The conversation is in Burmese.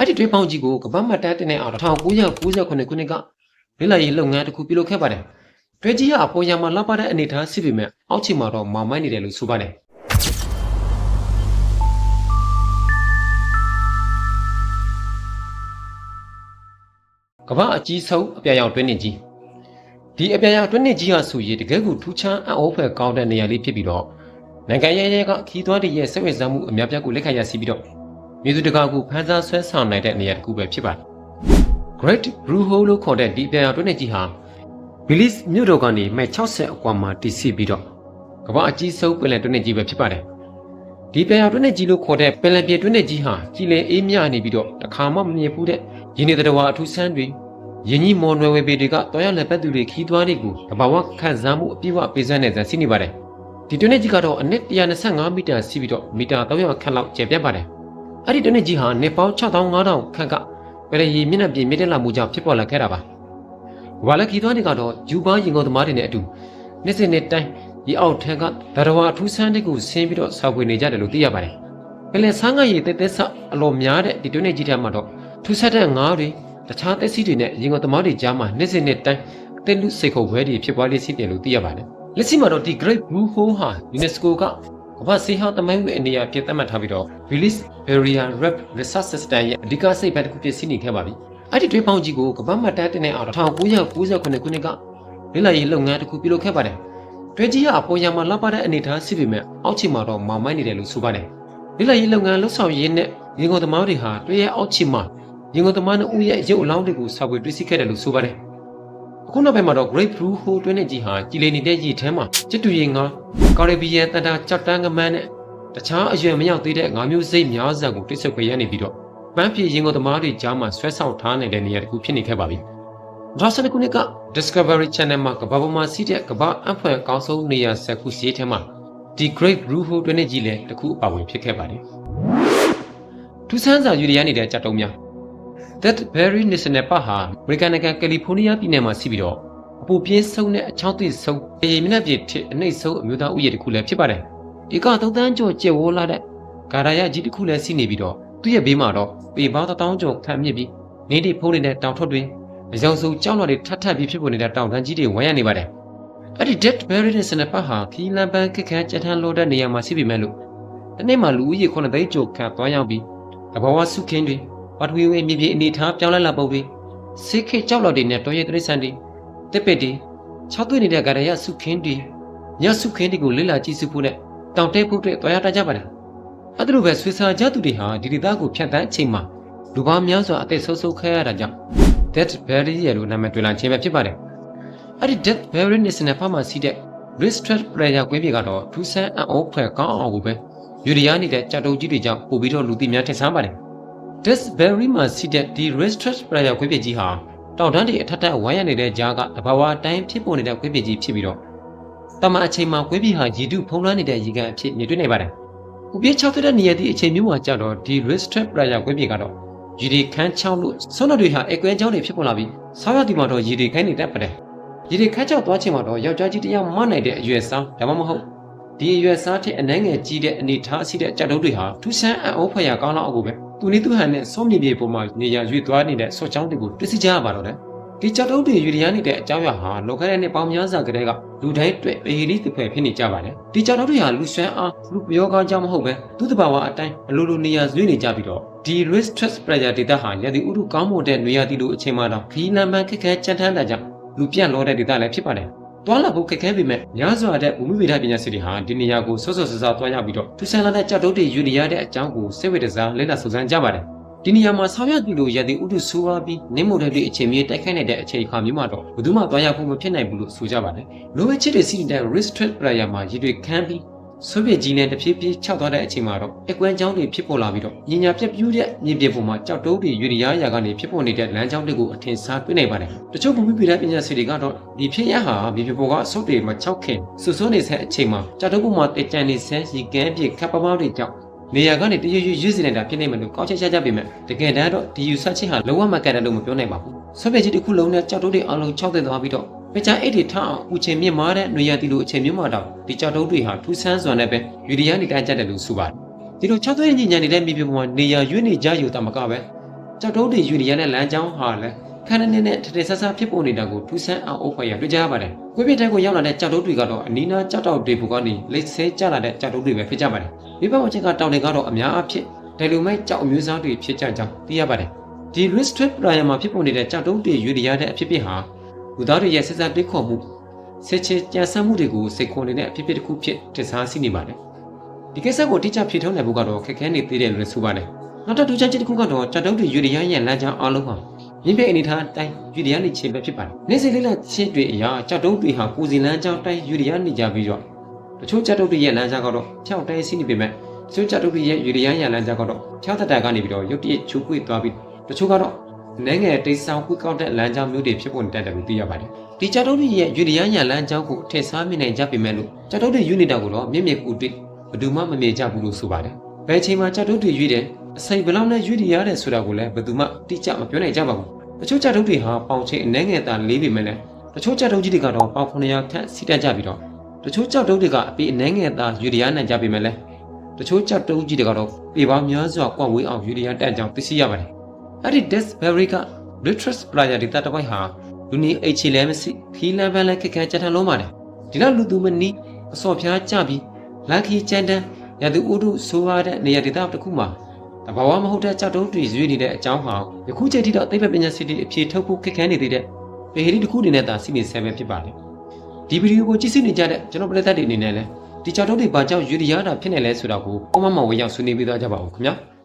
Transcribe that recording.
ဒီတွေးပေါင်းကြီးကိုကပတ်မှတ်တမ်းတင်တဲ့အောင်1998ခုနှစ်ကလိလာရေးလုပ်ငန်းတစ်ခုပြုလုပ်ခဲ့ပါတယ်တွဲကြီးဟာအပေါ်ရမှာလှပတဲ့အနေထားရှိပေမဲ့အောက်ခြေမှာတော့မောင်မိုင်းနေတယ်လို့ဆိုပါတယ်ကမ္ဘာအကြီးဆုံးအပြာရောင်တွင်းနစ်ကြီးဒီအပြာရောင်တွင်းနစ်ကြီးဟာဆိုရင်တကယ်ကိုထူးခြားအံ့ဩဖွယ်ကောင်းတဲ့နေရာလေးဖြစ်ပြီးတော့နိုင်ငံရဲကခီးသွွားတွေရဲ့စိတ်ဝင်စားမှုအများပြားကိုလက်ခံရရှိပြီးတော့မြေသူတကာကိုဖန်ဆားဆွဲဆောင်နိုင်တဲ့နေရာတစ်ခုပဲဖြစ်ပါတယ် Great Blue Hole လို့ခေါ်တဲ့ဒီအပြာရောင်တွင်းနစ်ကြီးဟာBelize မြို့တော်ကနေမိုင်60အကွာမှာတည်ရှိပြီးတော့ကမ္ဘာအကြီးဆုံးပင်လယ်တွင်းနစ်ကြီးပဲဖြစ်ပါတယ်ဒီအပြာရောင်တွင်းနစ်ကြီးလို့ခေါ်တဲ့ပင်လယ်ပြင်တွင်းနစ်ကြီးဟာကြည်လင်အေးမြနေပြီးတော့တစ်ခါမှမမြင်ဘူးတဲ့ရင်းနေတဲ့တဝါအထူးဆန်းတွေယင်းကြီးမော်နွယ်ဝေပေတွေကတော်ရလက်ပတ်သူတွေခီးသွွားတွေကိုတဘာဝခံစားမှုအပြည့်အဝပေးစမ်းနေစမ်းရှိနေပါတယ်ဒီတွင်းနစ်ကြီးကတော့အနည်း125မီတာရှိပြီးတော့မီတာ300ခန့်လောက်ကျယ်ပြန့်ပါတယ်အဲ့ဒီတွင်းနစ်ကြီးဟာနေပေါင်း6500ခန့်ကပယ်လယ်ရေမျက်နှာပြင်မြင့်တက်လာမှုကြောင့်ဖြစ်ပေါ်လာခဲ့တာပါဝါလက်ခီးသွွားတွေကတော့ယူပါရင်ကုန်သမားတွေနဲ့အတူနေ့စဉ်နေ့တိုင်းဒီအောက်ထက်ကတရဝအထူးဆန်းတွေကိုဆင်းပြီးတော့ဆောက်ဖွေနေကြတယ်လို့သိရပါတယ်ပယ်လယ်ဆန်းကရေတဲဆအလော်များတဲ့ဒီတွင်းနစ်ကြီးထဲမှာတော့ထူးဆန်းတဲ့ငါးတွေတခြားသက်စီးတွေနဲ့ရင်ကုန်သမားတွေကြားမှာနေ့စဉ်နေ့တိုင်းအသစ်လူစိတ်ခုပ်ဝဲတွေဖြစ်ပွားလေးရှိတယ်လို့သိရပါတယ်လက်ရှိမှာတော့ဒီ Great Blue Hole ဟာ UNESCO ကကမ္ဘာစီးဟောင်းသမိုင်းဝင်အနေအဖြစ်သတ်မှတ်ထားပြီးတော့ Belize Barrier Reef Research System ရဲ့အဓိကစိတ်ဖက်တစ်ခုဖြစ်စီနေခဲ့ပါပြီအဲ့ဒီတွေးပေါင်းကြီးကိုကမ္ဘာမှတ်တမ်းတင်တဲ့အောင်1998ခုနှစ်ကလိလာရေးလုပ်ငန်းတစ်ခုပြုလုပ်ခဲ့ပါတယ်တွဲကြီးဟာအပေါ်ရမှာလှပတဲ့အနေထားရှိပေမဲ့အောက်ခြေမှာတော့မောင်မိုင်းနေတယ်လို့ဆိုပါတယ်လိလာရေးလုပ်ငန်းလှုပ်ဆောင်ရင်းနဲ့ရင်ကုန်သမားတွေဟာတွဲရဲ့အောက်ခြေမှာရင်ကုန်သမားတို့ရဲ့ရုပ်အလောင်းတွေကိုဆောက်ပွေတွေ့ရှိခဲ့တယ်လို့ဆိုပါတယ်အခုနောက်ပိုင်းမှာတော့ Great Blue Hole တွင်းနဲ့ကြီးဟာကြည်လင်နေတဲ့ရေထဲမှာကျစ်တူရေငါကာရဘီယန်တန်တာကြောက်တန်းငမန်းနဲ့တခြားအရွယ်မရောက်သေးတဲ့ငါးမျိုးစိတ်များစွာကိုတိကျခွေရနေပြီးတော့ပန်းပြေရင်ကုန်သမားတွေကြားမှာဆွဲဆောင်ထားနေတဲ့နေရာတစ်ခုဖြစ်နေခဲ့ပါပြီ2019ခုနှစ်က Discovery Channel မှာကမ္ဘာပေါ်မှာရှိတဲ့ကမ္ဘာအဖွယ်ကောင်းဆုံးနေရာ10ခုရှိထဲမှာဒီ Great Blue Hole တွင်းနဲ့ကြီးလည်းတစ်ခုအပါဝင်ဖြစ်ခဲ့ပါတယ်ထူးဆန်းစွာယူရီးယားနေတဲ့ကြက်တုံးများThat Berry National Park ဟာအမေရိကန်နိုင်ငံကယ်လီဖိုးနီးယားပြည်နယ်မှာရှိပြီးတော့အပူပြင်းဆုံးတဲ့အချောင်းသွေးဆုံးရေမျက်နှာပြင်ထစ်အနှိမ့်ဆုံးအမျိုးသားဥယျာဉ်တစ်ခုလည်းဖြစ်ပါတယ်။ဒီက3တန်းကျော်ကျယ်ဝလာတဲ့ဂါရာယကြီးတစ်ခုလည်းရှိနေပြီးတော့သူ့ရဲ့ဘေးမှာတော့ပေပေါင်း1000ကျော်ခန့်မြင့်ပြီးနေတိဖုံးနေတဲ့တောင်ထွက်တွေအကြောင်းစုကြောက်လွှာတွေထပ်ပြီးဖြစ်ပေါ်နေတဲ့တောင်တန်းကြီးတွေဝိုင်းရနေပါတယ်။အဲ့ဒီ That Berry National Park ဟာခီးလန်ပန်းခက်ခဲကြမ်းတမ်းလို့တဲ့နေရာမှာရှိပေမဲ့လို့ဒီနေ့မှာလူဦးရေ9သိန်းကျော်ခန့်သွားရောက်ပြီးတဘာဝစုခင်းတွေပါထွေးဝေးမြေပြင်အနေထားပြောင်းလဲလာပုံပြီးစိတ်ခေကြောက်လောက်တွေနဲ့တော်ရဲတရိษံတွေတစ်ပစ်တွေ၆သွေးနေတဲ့ဂါရယစုခင်းတွေညစုခင်းတွေကိုလိလာကြည့်စုဖို့နဲ့တောင်တဲဖို့တွေတွားရတတ်ကြပါတယ်အဲ့ဒါလိုပဲဆွေစာကြသူတွေဟာဒီဒေသကိုဖြတ်တန်းအချိန်မှာလူပေါင်းများစွာအသက်ဆုံးရှုံးခဲ့ရတာကြောင့် Death Valley ရဲ့လိုနာမည်တွင်လာခြင်းပဲဖြစ်ပါတယ်အဲ့ဒီ Death Valley National Park မှာရှိတဲ့ Restricted Player ကွင်းပြေကတော့ထူးဆန်းအံ့ဩဖွယ်ကောင်းအောင်ကိုပဲယူရီးယားနေတဲ့ကြက်တုံးကြီးတွေကြောင့်ပို့ပြီးတော့လူသိများထင်ရှားပါတယ်This Berry မှာရှိတဲ့ဒီ Restricted Player ခွေးပြကြီးဟာတောင်တန်းတွေအထက်ထပ်ဝိုင်းရနေတဲ့ကြားကတဘာဝအတိုင်းဖြစ်ပေါ်နေတဲ့ခွေးပြကြီးဖြစ်ပြီးတော့တမန်အချိန်မှာခွေးပြဟာရည်တုဖုံးလွှမ်းနေတဲ့ရေကန်အဖြစ်မြင်တွေ့နေပါတယ်။ဥပြေ6တဲ့နေရာဒီအချိန်မျိုးမှာကြတော့ဒီ Restricted Player ခွေးပြကတော့ရေဒီခန်းချောင်းလို့ဆွမ်းတော်တွေဟာအကွဲကြောင်းတွေဖြစ်ပေါ်လာပြီးဆောင်းရသည်မှာတော့ရေဒီခိုင်းနေတတ်ပါတယ်။ရေဒီခန်းချောင်းသွားချိန်မှာတော့ယောက်ျားကြီးတစ်ယောက်မနိုင်တဲ့အရွယ်စားဒါမှမဟုတ်ဒီအရွယ်စားတဲ့အနှဲငယ်ကြီးတဲ့အနေထားရှိတဲ့ကြက်တုံးတွေဟာထူးဆန်းအံ့ဩဖွယ်ရာကောင်းလောက်အကူပဲသူနေသူဟန်နဲ့စောမြေပြေပေါ်မှာနေရရွေ့သွားနေတဲ့ဆော့ချောင်းတွေကိုတွေ့စီကြရပါတော့တယ်ဒီကြက်တုံးတွေယူရီးယားနေတဲ့အကြောင်းအရာဟာလောကရဲ့နှစ်ပေါင်းများစွာကတည်းကလူတိုင်းတွေ့အေလီတစ်ဖွဲ့ဖြစ်နေကြပါတယ်ဒီကြက်တုံးတွေဟာလူဆွမ်းအားလူပျော်ကားကြောင်းမဟုတ်ပဲသူ့တဘာဝအတိုင်းအလိုလိုနေရရွေ့နေကြပြီးတော့ဒီ Restricted Player ဒေသဟာရသည်ဥတုကောင်းမွန်တဲ့နေရာတီလိုအချိန်မှတော့ခီးလန်ပန်းခက်ခဲကြမ်းတမ်းတာကြောင့်လူပြန့်လောတဲ့ဒေသလည်းဖြစ်ပါတယ်တွားလာဖို့ခက်ခဲပေမဲ့များစွာတဲ့ဘူမိဗေဒပညာရှင်တွေဟာဒီနေရာကိုစောစောစတွားရောက်ပြီးတော့ထူးဆန်းလာတဲ့ကြောက်တုံးတွေယူရီးယားတဲ့အကြောင်းကိုစိတ်ဝိတ္တစားလေ့လာစုံစမ်းကြပါတယ်ဒီနေရာမှာဆောင်းရသူလိုရသည်ဥတုဆိုးဝါးပြီးနင်းမို့တဲ့အချိန်မြေတိုက်ခိုက်နေတဲ့အခြေအခါမျိုးမှာတော့ဘယ်သူမှတွားရောက်ဖို့မဖြစ်နိုင်ဘူးလို့ဆိုကြပါတယ်လိုပဲချစ်တဲ့စီးတဲ့ Restricted Player မှာရည်တွေခမ်းပြီးဆိုဗီယက်ကြီးနဲ့တဖြည်းဖြည်းခြောက်သွားတဲ့အချိန်မှာတော့အကွမ်းကြောင်းတွေဖြစ်ပေါ်လာပြီးတော့ညညာပြက်ပြူးတဲ့မြေပြင်ပေါ်မှာကြောက်တုံးတွေယူရီးယားရာကနေဖြစ်ပေါ်နေတဲ့လမ်းကြောင်းတွေကိုအထင်ရှားတွေ့နိုင်ပါတယ်တချို့ဘူမိဗေဒပညာရှင်တွေကတော့ဒီဖြစ်ရဟာမြေပြင်ပေါ်ကအဆုတ်တွေမှာခြောက်ခင်ဆွဆွနေတဲ့အချိန်မှာကြောက်တုံးပေါ်မှာတကြံနေဆန်းရီကန်းပြခပ်ပမောက်တွေကြောင့်နေရာကနေတရွရွရွေ့စီနေတာဖြစ်နေမှလို့ကောက်ချက်ချပေမဲ့တကယ်တမ်းတော့ဒီယူဆချက်ဟာလုံးဝမကန်တယ်လို့မပြောနိုင်ပါဘူးဆိုဗီယက်ကြီးတစ်ခုလုံးနဲ့ကြောက်တုံးတွေအလုံးခြောက်တဲ့သွားပြီးတော့ပကြအိတ်တွေထအောင်ဦးချင်းမြင့်မားတဲ့နေရာတီလိုအချိန်မျိုးမှာတော့ဒီကြောက်တုံးတွေဟာထူးဆန်းစွာနဲ့ပဲယူရီးယားနေတိုင်းကြတယ်လို့ဆိုပါတယ်ဒီလို6သွေးညဉ့်ညံနေတဲ့မြေပြင်ပေါ်မှာနေရာရွေ့နေကြယူတာမကပဲ ကြောက်တုံးတွေယူရီးယားနဲ့လမ်းကြောင်းဟာလည်းခန်းနဲ့ထထဆဆဖြစ်ပေါ်နေတာကိုထူးဆန်းအောင်ဖွယ်ရတွေ့ကြရပါတယ်။ကွေးပြတဲ့ကိုရောက်လာတဲ့ကြောက်တုံးတွေကတော့အနီးနားကြောက်တောက်တွေဘူကနေလိတ်ဆဲကျလာတဲ့ကြောက်တုံးတွေပဲဖြစ်ကြပါတယ်။မိဘအချက်ကတောင်တွေကတော့အများအဖြစ်ဒယ်လူမိုက်ကြောက်အမျိုးအစားတွေဖြစ်ကြကြောင်းသိရပါတယ်။ဒီ risk trip ပလာယာမှာဖြစ်ပေါ်နေတဲ့ကြောက်တုံးတွေယူရီးယားတဲ့အဖြစ်ဖြစ်ဟာလူသားတွေရဲ့ဆက်ဆက်တွေးခေါ်မှုဆက်ချေကြံစမ်းမှုတွေကိုစိတ်ခွန်နေတဲ့အဖြစ်ဖြစ်တစ်ခုဖြစ်တစားစီးနေပါတယ်။ဒီကိစ္စကိုတိကျဖြေထုတ်နိုင်ဖို့ကတော့ခက်ခဲနေသေးတယ်လို့ဆိုပါတယ်။နောက်ထပ်ဒုချက်တစ်ခုကတော့ကြောက်တုံးတွေယူရီးယားရဲ့လမ်းကြောင်းအားလုံးဟာမြင့်ပြအနေထားတိုင်းယူရီးယားနေချေပဲဖြစ်ပါတယ်။နေ့စဉ်လေးလာချင်းတွေအရာကြောက်တုံးတွေဟာကိုစီလမ်းကြောင်းတိုင်းယူရီးယားနေကြပြီးတော့တချို့ကြောက်တုံးတွေရဲ့လမ်းကြောင်းကတော့ဖြောက်တိုင်းစီးနေပေမဲ့တချို့ကြောက်တုံးတွေရဲ့ယူရီးယားရဲ့လမ်းကြောင်းကတော့ဖြောက်တတာကနေပြီးတော့ရုတ်တရက်ချိုးကွေ့သွားပြီးတချို့ကတော့နိုင်ငံတိတ်ဆောင်ကွေ့ကောက်တဲ့လမ်းကြောင်းမျိုးတွေဖြစ်ပေါ်နေတဲ့လို့သိရပါတယ်။ဒီကြောက်တုံးတွေရဲ့ယူရီးယားရဲ့လမ်းကြောင်းကိုထည့်စားမိနိုင်ကြပေမဲ့လို့ကြောက်တုံးတွေယူနေတာကိုတော့မြင့်မြင့်ကူတွေ့ဘယ်သူမှမမြင်ကြဘူးလို့ဆိုပါတယ်။ဘယ်ချိန်မှာကြောက်တုံးတွေယူတယ်အစိမ်ဘယ်လောက်နဲ့ယူရီးယားတယ်ဆိုတာကိုလည်းဘယ်သူမှတိကျမပြောနိုင်ကြပါဘူး။တချို့ကြောက်တုံးတွေဟာပေါင်ချိန်အနှဲငယ်သာလေးပေမဲ့လည်းတချို့ကြောက်တုံးကြီးတွေကတော့ပေါင်900ခန့်စီးတက်ကြပြီးတော့တချို့ကြောက်တုံးတွေကအပေအနှဲငယ်သာယူရီးယားနိုင်ကြပေမဲ့လည်းတချို့ကြောက်တုံးကြီးတွေကတော့ပေပေါင်းများစွာကွက်ဝေးအောင်ယူရီးယားတက်ကြောင်းသိရှိရပါတယ်။အဲ့ဒီ Desberry က Ritrus Playa ဒေသတစ်ဝိုက်ဟာလူနေအိတ်ချီလဲမရှိခီးလမ်းပန်းလဲခက်ခဲကြထန်လုံးပါတယ်။ဒီလောက်လူသူမနီးအစော်ဖျားကြပြီးလမ်းခီးကျန်းတန်းရသူဥတုဆိုးရတဲ့နေရာဒေသတစ်ခုမှာတဘာဝမဟုတ်တဲ့ကြောက်တုံးတွေရွေးနေတဲ့အကြောင်းဟာယခုချိန်ထိတော့သိပ္ပံပညာရှင်တွေအဖြေထုတ်ဖို့ခက်ခဲနေသေးတဲ့ပေဟီတစ်ခုအနေနဲ့သာစီမံဆဲပဲဖြစ်ပါတယ်။ဒီဗီဒီယိုကိုကြည့်ရှုနေကြတဲ့ကျွန်တော်ပရိသတ်တွေအနေနဲ့လည်းဒီကြောက်တုံးတွေဘာကြောင့်ယူရီးယားတာဖြစ်နေလဲဆိုတာကိုပုံမှန်မဝေရောက်ဆွေးနွေးပေးသွားကြပါဦးခင်ဗျာ။